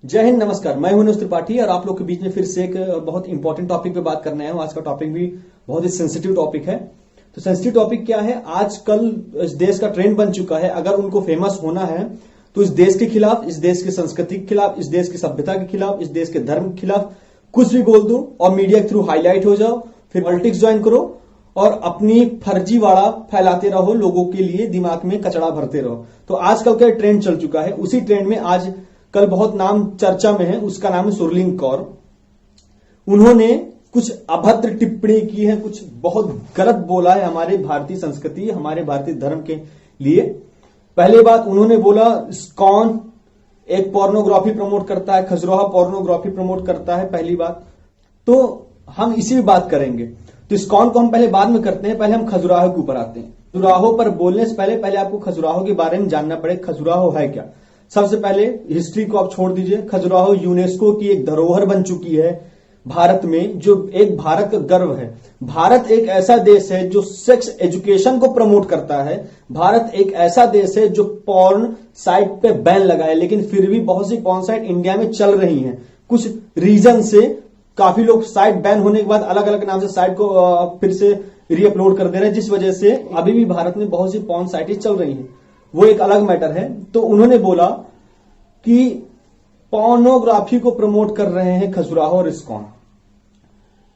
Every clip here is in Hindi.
जय हिंद, नमस्कार। मैं हूं अनुज त्रिपाठी और आप लोग के बीच में फिर से एक बहुत इंपॉर्टेंट टॉपिक पे बात करने आया हूं। आज का टॉपिक भी बहुत ही सेंसिटिव टॉपिक है। तो सेंसिटिव टॉपिक क्या है? आजकल इस देश का ट्रेंड बन चुका है, अगर उनको फेमस होना है तो इस देश के खिलाफ, इस देश की संस्कृति के खिलाफ, इस देश की सभ्यता के खिलाफ, इस देश के धर्म के खिलाफ कुछ भी बोल दो और मीडिया के थ्रू हाईलाइट हो जाओ, फिर पॉलिटिक्स ज्वाइन करो और अपनी फर्जीवाड़ा फैलाते रहो, लोगों के लिए दिमाग में कचड़ा भरते रहो। तो आजकल का ट्रेंड चल चुका है। उसी ट्रेंड में आज कल बहुत नाम चर्चा में है, उसका नाम है सुरलीन कौर। उन्होंने कुछ अभद्र टिप्पणी की है, कुछ बहुत गलत बोला है हमारे भारतीय संस्कृति, हमारे भारतीय धर्म के लिए। पहली बात, उन्होंने बोला इस्कॉन एक पोर्नोग्राफी प्रमोट करता है, खजुराहो पोर्नोग्राफी प्रमोट करता है। पहली बात तो हम इसी में बात करेंगे। तो इस्कॉन को हम पहले बाद में करते हैं, पहले हम खजुराहो के ऊपर आते हैं। खजुराहो पर बोलने से पहले आपको खजुराहो के बारे में जानना पड़े। खजुराहो है क्या? सबसे पहले हिस्ट्री को आप छोड़ दीजिए। खजुराहो यूनेस्को की एक धरोहर बन चुकी है भारत में, जो एक भारत का गर्व है। भारत एक ऐसा देश है जो सेक्स एजुकेशन को प्रमोट करता है। भारत एक ऐसा देश है जो पॉर्न साइट पे बैन लगाए, लेकिन फिर भी बहुत सी पॉर्न साइट इंडिया में चल रही हैं। कुछ रीजन से काफी लोग साइट बैन होने के बाद अलग अलग नाम से साइट को फिर से रीअपलोड कर दे रहे हैं, जिस वजह से अभी भी भारत में बहुत सी पॉर्न साइटें चल रही हैं। वो एक अलग मैटर है। तो उन्होंने बोला कि पोर्नोग्राफी को प्रमोट कर रहे हैं खजुराहो और इस्कॉन।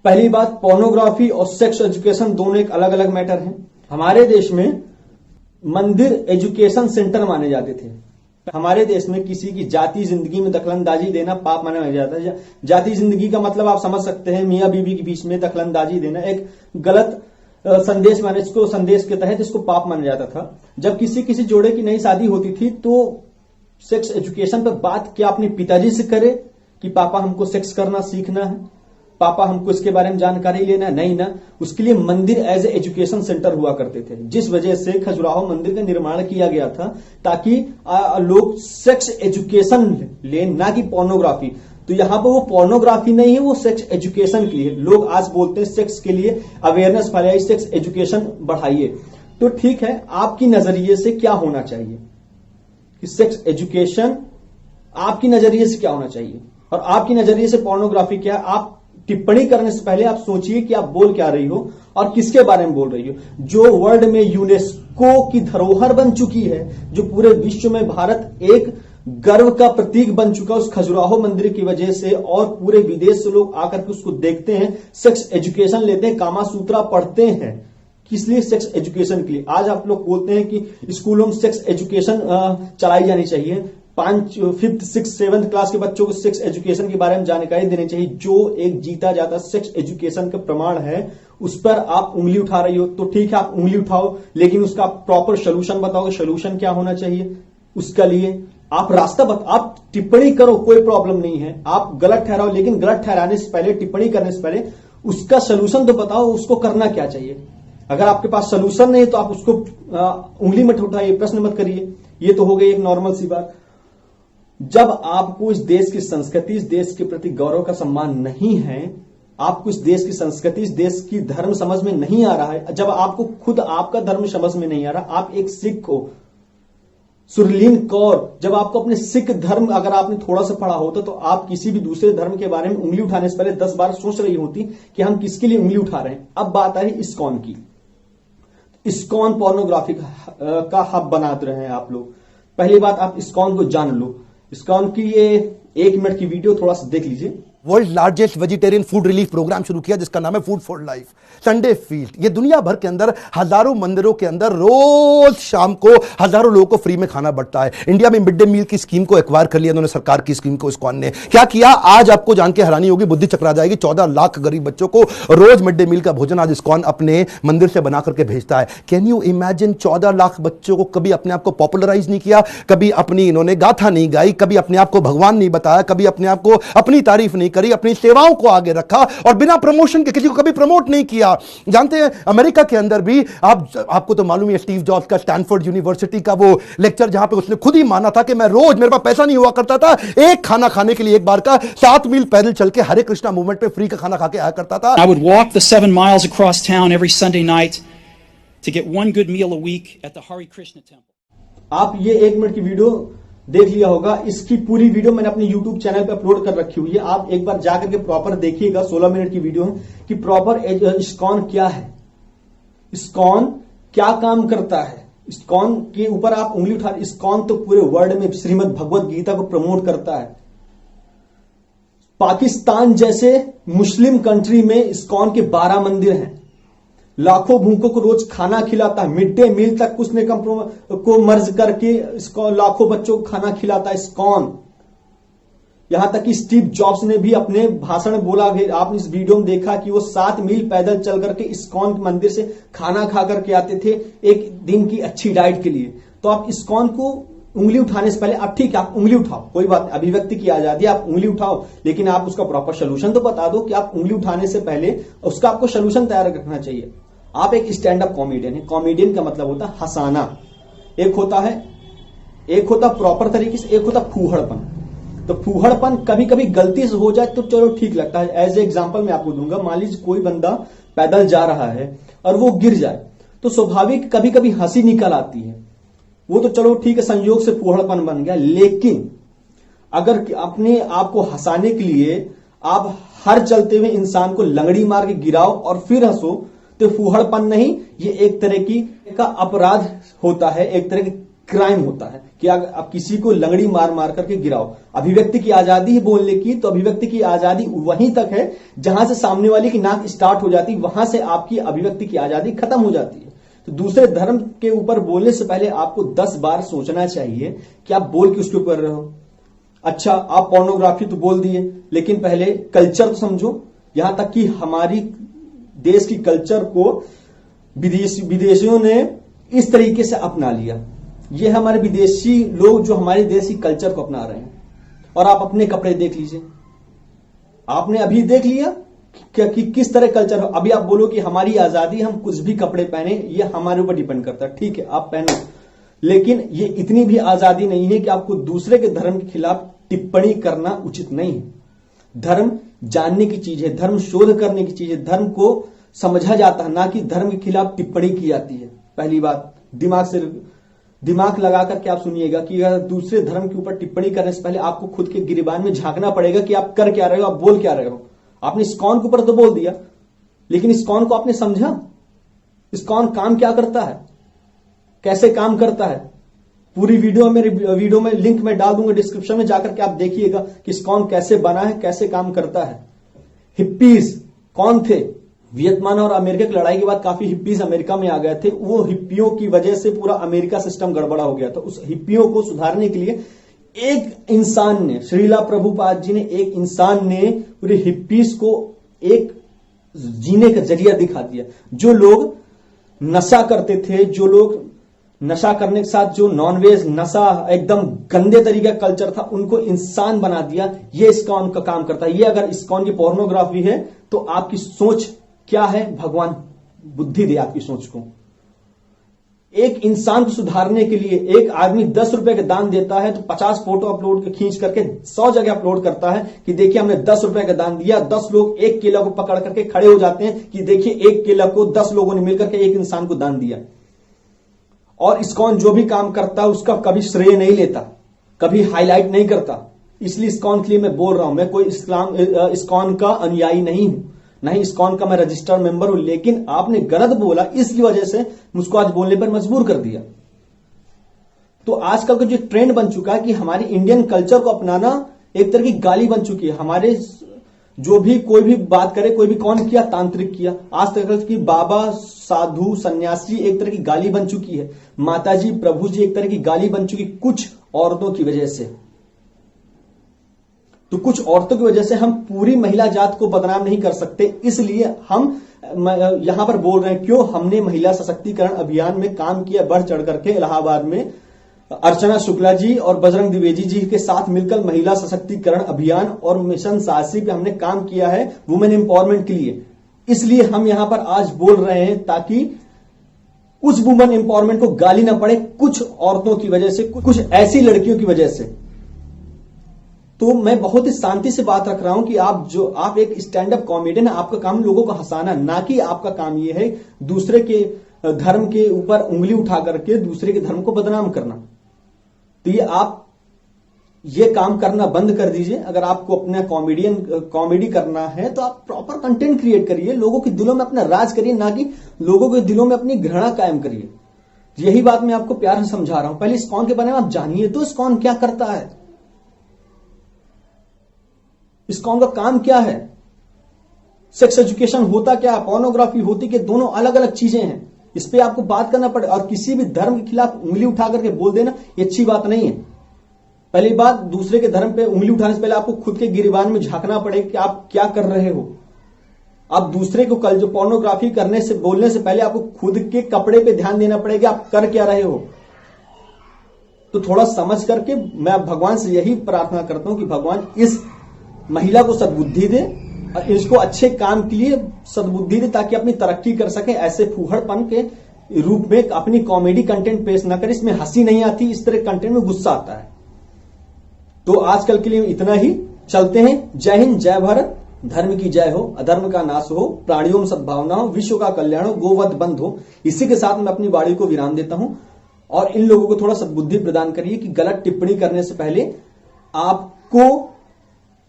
पहली बात, पोर्नोग्राफी और सेक्स एजुकेशन दोनों एक अलग अलग मैटर हैं। हमारे देश में मंदिर एजुकेशन सेंटर माने जाते थे। हमारे देश में किसी की जाति जिंदगी में दखलंदाजी देना पाप माना जाता है। जाति जिंदगी का मतलब आप समझ सकते हैं, मियां बीवी के बीच में दखलंदाजी देना एक गलत संदेश माने, इसको संदेश के तहत इसको पाप माना जाता था। जब किसी जोड़े की नई शादी होती थी तो सेक्स एजुकेशन पर बात क्या अपने पिताजी से करे कि पापा हमको सेक्स करना सीखना है, पापा हमको इसके बारे में जानकारी लेना है, नहीं ना। उसके लिए मंदिर एज ए एजुकेशन सेंटर हुआ करते थे, जिस वजह से खजुराहो मंदिर का निर्माण किया गया था ताकि लोग सेक्स एजुकेशन ले, ना कि पोर्नोग्राफी। तो यहां पर वो पोर्नोग्राफी नहीं है, वो सेक्स एजुकेशन के लिए। लोग आज बोलते हैं सेक्स के लिए अवेयरनेस फैलाइए, सेक्स एजुकेशन बढ़ाइए। तो ठीक है, आपकी नजरिए से क्या होना चाहिए कि सेक्स एजुकेशन आपकी नजरिए से क्या होना चाहिए और आपकी नजरिए से पोर्नोग्राफी क्या है? आप टिप्पणी करने से पहले आप सोचिए कि आप बोल क्या रही हो और किसके बारे में बोल रही हो। जो वर्ल्ड में यूनेस्को की धरोहर बन चुकी है, जो पूरे विश्व में भारत एक गर्व का प्रतीक बन चुका है उस खजुराहो मंदिर की वजह से, और पूरे विदेश से लोग आकर के उसको देखते हैं, सेक्स एजुकेशन लेते हैं, कामा सूत्रा पढ़ते हैं। किस लिए? सेक्स एजुकेशन के लिए। आज आप लोग बोलते हैं कि स्कूलों में सेक्स एजुकेशन चलाई जानी चाहिए। 5th, 5th, 6th, 7th class के बच्चों को सेक्स एजुकेशन के बारे में जानकारी देनी चाहिए। जो एक जीता जाता सेक्स एजुकेशन का प्रमाण है, उस पर आप उंगली उठा रही हो तो ठीक है, आप उंगली उठाओ, लेकिन उसका प्रॉपर सोल्यूशन बताओ। सोल्यूशन क्या होना चाहिए उसका लिए आप रास्ता आप टिप्पणी करो, कोई प्रॉब्लम नहीं है। आप गलत ठहराओ, लेकिन गलत ठहराने से पहले, टिप्पणी करने से पहले उसका सोल्यूशन तो बताओ, उसको करना क्या चाहिए। अगर आपके पास सोल्यूशन नहीं है तो आप उसको उंगली मत उठाइए, प्रश्न मत करिए। ये तो हो गई एक नॉर्मल सी बात। जब आपको इस देश की संस्कृति, इस देश के प्रति गौरव का सम्मान नहीं है, आपको इस देश की संस्कृति, इस देश की धर्म समझ में नहीं आ रहा है, जब आपको खुद आपका धर्म समझ में नहीं आ रहा, आप एक सिख हो, सुरलीन कौर, जब आपको अपने सिख धर्म अगर आपने थोड़ा सा पढ़ा होता तो आप किसी भी दूसरे धर्म के बारे में उंगली उठाने से पहले 10 बार सोच रही होती कि हम किसके लिए उंगली उठा रहे हैं। अब बात आ रही इस्कॉन की। इस्कॉन पोर्नोग्राफी का हब बना रहे हैं आप लोग। पहली बात, आप इस्कॉन को जान लो। इस्कॉन की ये 1 मिनट की वीडियो थोड़ा सा देख लीजिए। World largest vegetarian food relief programme शुरू किया जिसका नाम है food for life, Sunday feast. ये दुनिया भर के अंदर हजारों मंदिरों के अंदर रोज शाम को हजारों लोगों को फ्री में खाना बढ़ता है। इंडिया में मिड डे मील की स्कीम को एक्वायर कर लिया उन्होंने, सरकार की स्कीम को इस्कॉन ने। क्या किया आज आपको जान के हैरानी होगी, बुद्धि चकरा जाएगी। 14 लाख गरीब बच्चों को रोज मिड डे मील का भोजन आज इस्कॉन अपने मंदिर से बना करके भेजता है। Can you imagine? 14 लाख बच्चों को कभी अपने आप को पॉपुलराइज नहीं किया, कभी अपनी इन्होंने गाथा नहीं गाई, कभी अपने आप को भगवान नहीं बताया, कभी अपने आप को अपनी तारीफ नहीं करी, अपनी सेवाओं को आगे रखा और बिना प्रमोशन के किसी को कभी प्रमोट नहीं किया। जानते हैं अमेरिका के अंदर भी आपको तो मालूम है स्टीव जॉब्स का स्टैनफोर्ड यूनिवर्सिटी का वो लेक्चर, जहां पे उसने खुद ही माना था कि मैं रोज, मेरे पास पैसा नहीं हुआ करता था, एक खाना खाने के लिए एक बार का 7 मील पैदल चल के हरे कृष्णा मूवमेंट पे फ्री का खाना खा के आया करता था। I would walk the 7 miles across town every Sunday night to get one good meal a week at the Hare Krishna temple. आप ये 1 मिनट की वीडियो देख लिया होगा। इसकी पूरी वीडियो मैंने अपने YouTube चैनल पे अपलोड कर रखी हुई है, आप एक बार जाकर के प्रॉपर देखिएगा। 16 मिनट की वीडियो है कि प्रॉपर इस्कॉन क्या है, इस्कॉन क्या काम करता है, इस्कॉन के ऊपर आप उंगली उठा। इस्कॉन तो पूरे वर्ल्ड में श्रीमद् भगवत गीता को प्रमोट करता है। पाकिस्तान जैसे मुस्लिम कंट्री में इस्कॉन के 12 मंदिर हैं, लाखों भूखों को रोज खाना खिलाता है, मिड डे मील तक उसने को मर्ज करके इसको लाखों बच्चों को खाना खिलाता है इस्कॉन। यहां तक कि स्टीव जॉब्स ने भी अपने भाषण में बोला, आपने इस वीडियो में देखा कि वो 7 मील पैदल चल करके इस्कॉन के मंदिर से खाना खा करके आते थे एक दिन की अच्छी डाइट के लिए। तो आप इस्कॉन को उंगली उठाने से पहले आप ठीक है, आप उंगली उठाओ, कोई बात, अभिव्यक्ति की आजादी, आप उंगली उठाओ, लेकिन आप उसका प्रॉपर सोल्यूशन तो बता दो कि आप उंगली उठाने से पहले उसका आपको सोल्यूशन तैयार रखना चाहिए। आप एक स्टैंड अप कॉमेडियन है, कॉमेडियन का मतलब होता है हंसाना, एक होता प्रॉपर तरीके से, एक होता फूहड़पन। तो फूहड़पन कभी कभी गलती से हो जाए तो चलो ठीक लगता है। एज ए एग्जांपल मैं आपको दूंगा, मान लीजिए कोई बंदा पैदल जा रहा है और वो गिर जाए तो स्वाभाविक कभी कभी हंसी निकल आती है, वो तो चलो ठीक है, संयोग से फूहड़पन बन गया। लेकिन अगर अपने आप को हंसाने के लिए आप हर चलते हुए इंसान को लंगड़ी मार के गिराओ और फिर हंसो, तो फूहड़पन नहीं, ये एक तरह की का अपराध होता है, एक तरह की क्राइम होता है कि अगर आप किसी को लंगड़ी मार मार करके गिराओ। अभिव्यक्ति की आजादी है बोलने की, तो अभिव्यक्ति की आजादी वहीं तक है जहां से सामने वाले की नाक स्टार्ट हो जाती, वहां से आपकी अभिव्यक्ति की आजादी खत्म हो जाती है। तो दूसरे धर्म के ऊपर बोलने से पहले आपको 10 बार सोचना चाहिए कि आप बोल के उसके ऊपर रहो। अच्छा, आप पोर्नोग्राफी तो बोल दिए, लेकिन पहले कल्चर तो समझो। यहां तक कि हमारी देश की कल्चर को विदेशियों ने इस तरीके से अपना लिया। ये हमारे विदेशी लोग जो हमारे देश की कल्चर को अपना रहे हैं। और आप अपने कपड़े देख लीजिए, आपने अभी देख लिया कि किस तरह कल्चर हो। अभी आप बोलो कि हमारी आजादी, हम कुछ भी कपड़े पहने, ये हमारे ऊपर डिपेंड करता है, ठीक है आप पहनो, लेकिन ये इतनी भी आजादी नहीं है कि आपको दूसरे के धर्म के खिलाफ टिप्पणी करना उचित नहीं है। धर्म जानने की चीज है, धर्म शोध करने की चीज है, धर्म को समझा जाता है, ना कि धर्म के खिलाफ टिप्पणी की जाती है। पहली बात दिमाग लगा करके आप सुनिएगा कि अगर दूसरे धर्म के ऊपर टिप्पणी करने से पहले आपको खुद के गिरबान में झांकना पड़ेगा कि आप कर क्या रहे हो, आप बोल क्या रहे हो। आपने इस्कॉन के ऊपर तो बोल दिया, लेकिन इस्कॉन को आपने समझा, इस्कॉन काम क्या करता है, कैसे काम करता है। पूरी वीडियो मेरे वीडियो में लिंक में डाल दूंगा डिस्क्रिप्शन में, जाकर के आप देखिएगा कि इस्कॉन कैसे बना है, कैसे काम करता है। हिप्पीज कौन थे? वियतनाम और अमेरिका की लड़ाई के बाद काफी हिप्पीज अमेरिका में आ गए थे। वो हिप्पियों की वजह से पूरा अमेरिका सिस्टम गड़बड़ा हो गया था। उस हिप्पियों को सुधारने के लिए एक इंसान ने, श्रीला प्रभुपाद जी ने, एक इंसान ने पूरे हिप्पीज को एक जीने का जरिया दिखा दिया। जो लोग नशा करते थे, जो लोग नशा करने के साथ जो नॉनवेज नशा एकदम गंदे तरीके का कल्चर था, उनको इंसान बना दिया। ये इस्कॉन का काम करता है। ये अगर इस्कॉन की पोर्नोग्राफी है तो आपकी सोच क्या है, भगवान बुद्धि दे आपकी सोच को। एक इंसान को सुधारने के लिए एक आदमी 10 रुपए का दान देता है तो 50 फोटो अपलोड खींच करके 100 जगह अपलोड करता है कि देखिए हमने 10 रुपए का दान दिया। 10 लोग एक केला को पकड़ करके खड़े हो जाते हैं कि देखिए एक केला को 10 लोगों ने मिलकर के एक इंसान को दान दिया। और इस्कॉन जो भी काम करता है उसका कभी श्रेय नहीं लेता, कभी हाईलाइट नहीं करता। इसलिए इस्कॉन के लिए मैं बोल रहा हूं, मैं कोई इस्कॉन का अनुयायी नहीं हूं, नहीं इस्कॉन का मैं रजिस्टर्ड मेंबर हूं, लेकिन आपने गलत बोला, इसलिए वजह से मुझको आज बोलने पर मजबूर कर दिया। तो आजकल का जो ट्रेंड बन चुका है कि हमारी इंडियन कल्चर को अपनाना एक तरह की गाली बन चुकी है। हमारे जो भी कोई भी बात करे, कोई भी कौन किया, तांत्रिक किया, आज तक की बाबा साधु सन्यासी एक तरह की गाली बन चुकी है। माताजी प्रभु जी एक तरह की गाली बन चुकी कुछ औरतों की वजह से। तो कुछ औरतों की वजह से हम पूरी महिला जात को बदनाम नहीं कर सकते, इसलिए हम यहां पर बोल रहे हैं। क्यों? हमने महिला सशक्तिकरण अभियान में काम किया, बढ़ चढ़ करके इलाहाबाद में अर्चना शुक्ला जी और बजरंग द्विवेदी जी के साथ मिलकर महिला सशक्तिकरण अभियान और मिशन साहसी पे हमने काम किया है वुमेन एम्पावरमेंट के लिए। इसलिए हम यहां पर आज बोल रहे हैं ताकि उस वुमेन एम्पावरमेंट को गाली ना पड़े कुछ औरतों की वजह से, कुछ ऐसी लड़कियों की वजह से। तो मैं बहुत ही शांति से बात रख रहा हूं कि आप एक स्टैंड अप कॉमेडियन है, आपका काम लोगों को हंसाना, ना कि आपका काम यह है दूसरे के धर्म के ऊपर उंगली उठा करके दूसरे के धर्म को बदनाम करना। तो ये आप ये काम करना बंद कर दीजिए। अगर आपको अपना कॉमेडी करना है तो आप प्रॉपर कंटेंट क्रिएट करिए, लोगों के दिलों में अपना राज करिए, ना कि लोगों के दिलों में अपनी घृणा कायम करिए। यही बात मैं आपको प्यार से समझा रहा हूं। पहले इस्कॉन के बारे में आप जानिए तो इस्कॉन क्या करता है, इस्कॉन का काम क्या है, सेक्स एजुकेशन होता क्या है, पोर्नोग्राफी होती क्या, दोनों अलग अलग चीजें हैं। इस पे आपको बात करना पड़े और किसी भी धर्म के खिलाफ उंगली उठा करके बोल देना ये अच्छी बात नहीं है। पहली बात, दूसरे के धर्म पे उंगली उठाने से पहले आपको खुद के गिरबान में झांकना पड़ेगा कि आप क्या कर रहे हो। आप दूसरे को कल जो पोर्नोग्राफी करने से बोलने से पहले आपको खुद के कपड़े पे ध्यान देना पड़ेगा आप कर क्या रहे हो। तो थोड़ा समझ करके मैं भगवान से यही प्रार्थना करता हूं कि भगवान इस महिला को सद्बुद्धि दे और इसको अच्छे काम के लिए सद्बुद्धि दे ताकि अपनी तरक्की कर सके। ऐसे फूहड़पन के रूप में अपनी कॉमेडी कंटेंट पेश न करे, इसमें हंसी नहीं आती, इस तरह कंटेंट में गुस्सा आता है। तो आजकल के लिए इतना ही, चलते हैं। जय हिंद, जय भारत, धर्म की जय हो, अधर्म का नाश हो, प्राणियों में सद्भावना हो, विश्व का कल्याण हो, गोवध बंद हो। इसी के साथ मैं अपनी वाणी को विराम देता हूं और इन लोगों को थोड़ा सद्बुद्धि प्रदान करिए कि गलत टिप्पणी करने से पहले आपको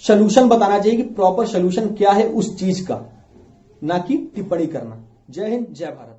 सलूशन बताना चाहिए कि प्रॉपर सलूशन क्या है उस चीज का, ना कि टिप्पणी करना। जय हिंद, जय भारत।